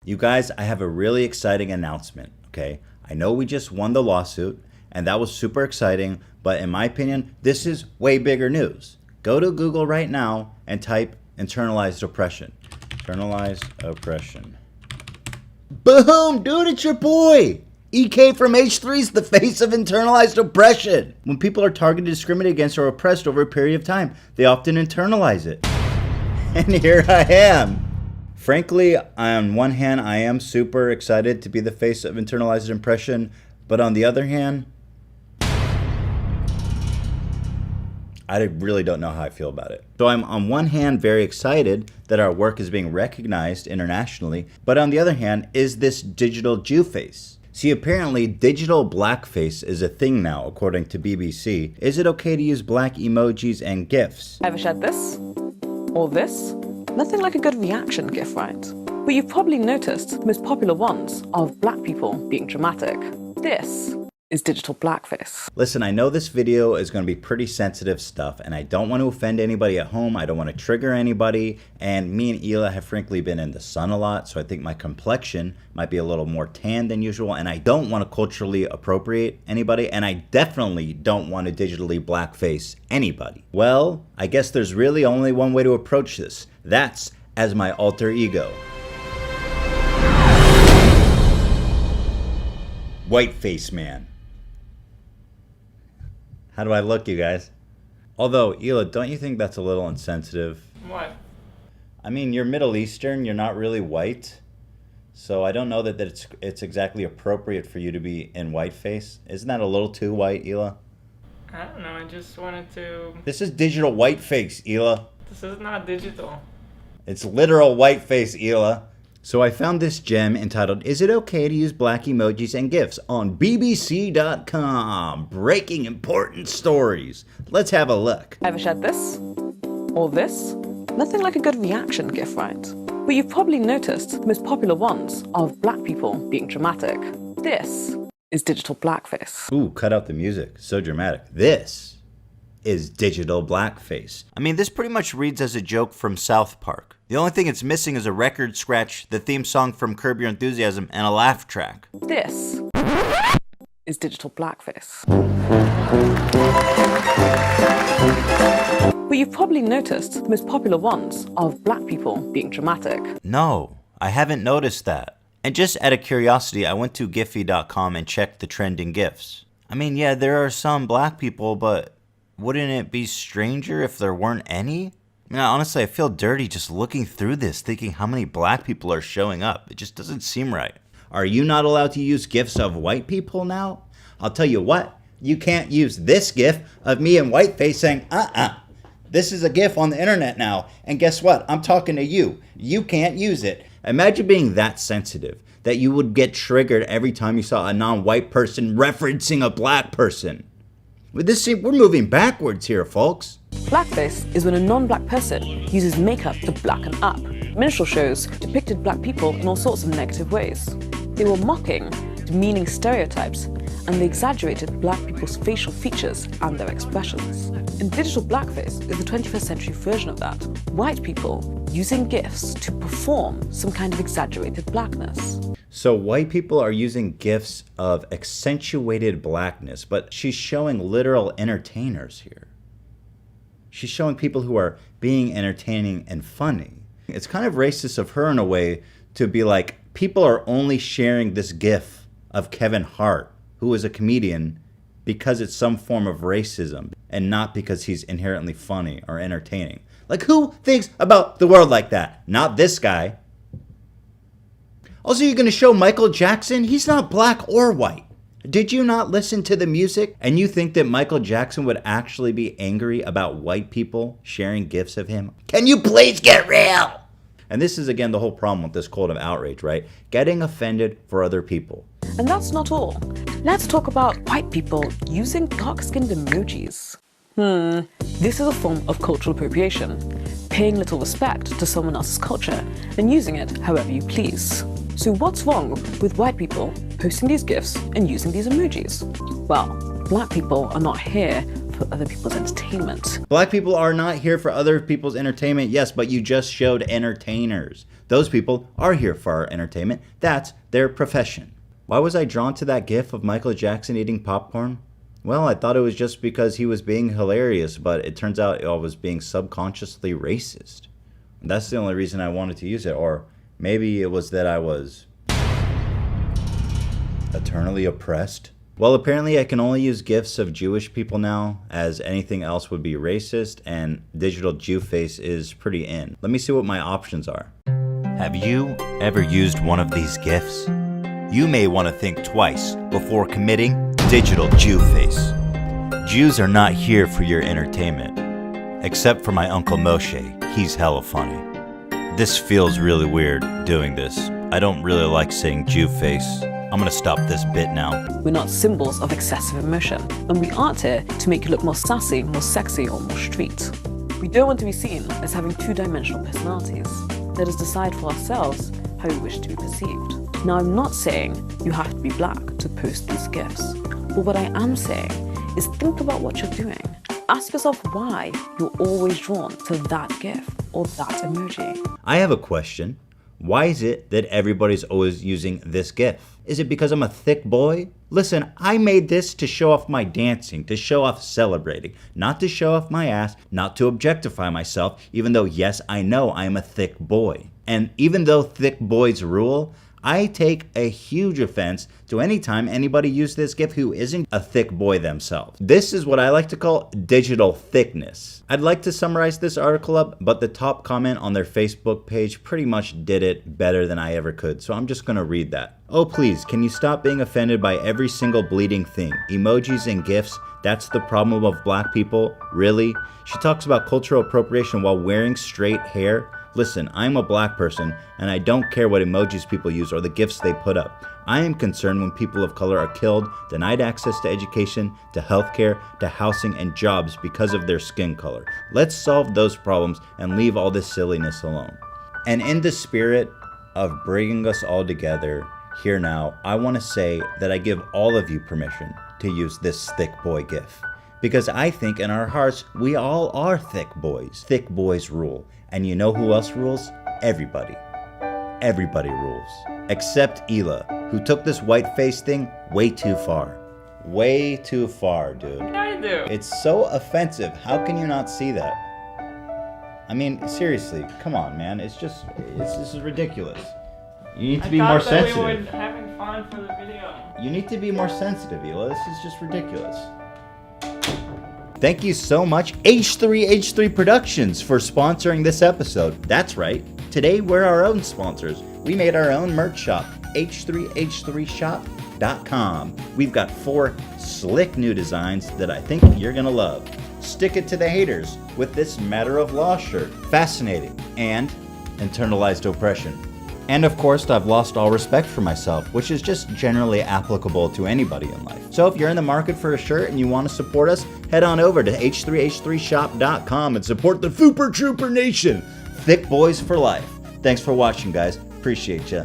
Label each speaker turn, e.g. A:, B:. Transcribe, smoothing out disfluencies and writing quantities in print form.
A: You guys, I have a really exciting announcement, okay? I know we just won the lawsuit, and that was super exciting, but in my opinion, this is way bigger news. Go to Google right now and type internalized oppression. Internalized oppression. Boom, dude, it's your boy! EK from H3's the face of internalized oppression. When people are targeted, discriminated against, or oppressed over a period of time, they often internalize it. And here I am. Frankly, on one hand, I am super excited to be the face of internalized oppression, but on the other hand, I really don't know how I feel about it. So I'm on one hand very excited that our work is being recognized internationally, but on the other hand, is this digital Jew face? See, apparently digital blackface is a thing now, according to BBC. Is it okay to use black emojis and GIFs?
B: Ever shared this? Or this? Nothing like a good reaction GIF, right? But you've probably noticed the most popular ones are of black people being dramatic. This is digital blackface.
A: Listen, I know this video is going to be pretty sensitive stuff, and I don't want to offend anybody at home. I don't want to trigger anybody, and me and Hila have frankly been in the sun a lot, so I think my complexion might be a little more tan than usual, and I don't want to culturally appropriate anybody, and I definitely don't want to digitally blackface anybody. Well, I guess there's really only one way to approach this. That's as my alter ego. Whiteface man. How do I look, you guys? Although, Hila, don't you think that's a little insensitive?
C: What?
A: I mean, you're Middle Eastern, you're not really white. So I don't know that it's exactly appropriate for you to be in whiteface. Isn't that a little too white, Hila?
C: I don't know, I just wanted to...
A: This is digital whiteface, Hila.
C: This is not digital.
A: It's literal whiteface, Hila. So I found this gem entitled, "Is it okay to use black emojis and GIFs?" on BBC.com. Breaking important stories. Let's have a look.
B: Ever shared this? Or this? Nothing like a good reaction GIF, right? But you've probably noticed the most popular ones are of black people being dramatic. This is digital blackface.
A: Ooh, cut out the music. So dramatic. This is digital blackface. I mean, this pretty much reads as a joke from South Park. The only thing it's missing is a record scratch, the theme song from Curb Your Enthusiasm, and a laugh track.
B: This is digital blackface. But you've probably noticed the most popular ones are of black people being dramatic.
A: No, I haven't noticed that. And just out of curiosity, I went to Giphy.com and checked the trending GIFs. I mean, yeah, there are some black people, but wouldn't it be stranger if there weren't any? I mean, honestly, I feel dirty just looking through this, thinking how many black people are showing up. It just doesn't seem right. Are you not allowed to use GIFs of white people now? I'll tell you what, you can't use this GIF of me in whiteface saying, This is a GIF on the internet now, and guess what? I'm talking to you. You can't use it. Imagine being that sensitive, that you would get triggered every time you saw a non-white person referencing a black person. We're moving backwards here, folks.
B: Blackface is when a non-black person uses makeup to blacken up. Minstrel shows depicted black people in all sorts of negative ways. They were mocking, demeaning stereotypes, and they exaggerated black people's facial features and their expressions. And digital blackface is the 21st century version of that. White people using GIFs to perform some kind of exaggerated blackness.
A: So white people are using GIFs of accentuated blackness, but she's showing literal entertainers here. She's showing people who are being entertaining and funny. It's kind of racist of her in a way to be like, people are only sharing this GIF of Kevin Hart, who is a comedian, because it's some form of racism and not because he's inherently funny or entertaining. Like, who thinks about the world like that? Not this guy. Also, you're going to show Michael Jackson? He's not black or white. Did you not listen to the music? And you think that Michael Jackson would actually be angry about white people sharing GIFs of him? Can you please get real? And this is, again, the whole problem with this cult of outrage, right? Getting offended for other people.
B: And that's not all. Let's talk about white people using dark-skinned emojis. This is a form of cultural appropriation, paying little respect to someone else's culture and using it however you please. So what's wrong with white people posting these GIFs and using these emojis? Well, black people are not here for other people's entertainment.
A: Black people are not here for other people's entertainment, yes, but you just showed entertainers. Those people are here for our entertainment. That's their profession. Why was I drawn to that gif of Michael Jackson eating popcorn? Well, I thought it was just because he was being hilarious, but it turns out I was being subconsciously racist. And that's the only reason I wanted to use it, or maybe it was that I was eternally oppressed. Well, apparently I can only use GIFs of Jewish people now, as anything else would be racist, and digital Jew face is pretty in. Let me see what my options are. Have you ever used one of these GIFs? You may want to think twice before committing digital Jew face. Jews are not here for your entertainment, except for my Uncle Moshe. He's hella funny. This feels really weird doing this. I don't really like saying Jew face. I'm gonna stop this bit now.
B: We're not symbols of excessive emotion, and we aren't here to make you look more sassy, more sexy, or more street. We don't want to be seen as having two-dimensional personalities. Let us decide for ourselves how we wish to be perceived. Now, I'm not saying you have to be black to post these GIFs, but what I am saying is think about what you're doing. Ask yourself why you're always drawn to that GIF or that emoji.
A: I have a question. Why is it that everybody's always using this GIF? Is it because I'm a thick boy? Listen, I made this to show off my dancing, to show off celebrating, not to show off my ass, not to objectify myself, even though, yes, I know I am a thick boy. And even though thick boys rule, I take a huge offense to any time anybody uses this GIF who isn't a thick boy themselves. This is what I like to call digital thickness. I'd like to summarize this article up, but the top comment on their Facebook page pretty much did it better than I ever could, so I'm just gonna read that. Oh please, can you stop being offended by every single bleeding thing? Emojis and GIFs, that's the problem of black people? Really? She talks about cultural appropriation while wearing straight hair. Listen, I'm a black person, and I don't care what emojis people use or the GIFs they put up. I am concerned when people of color are killed, denied access to education, to healthcare, to housing, and jobs because of their skin color. Let's solve those problems and leave all this silliness alone. And in the spirit of bringing us all together here now, I want to say that I give all of you permission to use this thick boy GIF. Because I think in our hearts, we all are thick boys. Thick boys rule. And you know who else rules? Everybody. Everybody rules. Except Hila, who took this white face thing way too far. Way too far, dude.
C: I do.
A: It's so offensive. How can you not see that? I mean, seriously, come on, man. This is ridiculous. You need to be more sensitive.
C: We were having fun for the video.
A: You need to be more sensitive, Hila. This is just ridiculous. Thank you so much, h3h3Productions, for sponsoring this episode. That's right. Today, we're our own sponsors. We made our own merch shop, h3h3shop.com. We've got 4 slick new designs that I think you're going to love. Stick it to the haters with this Matter of Law shirt. Fascinating. And internalized oppression. And of course, I've lost all respect for myself, which is just generally applicable to anybody in life. So if you're in the market for a shirt and you want to support us, head on over to h3h3shop.com and support the Fooper Trooper Nation. Thick boys for life. Thanks for watching, guys. Appreciate ya.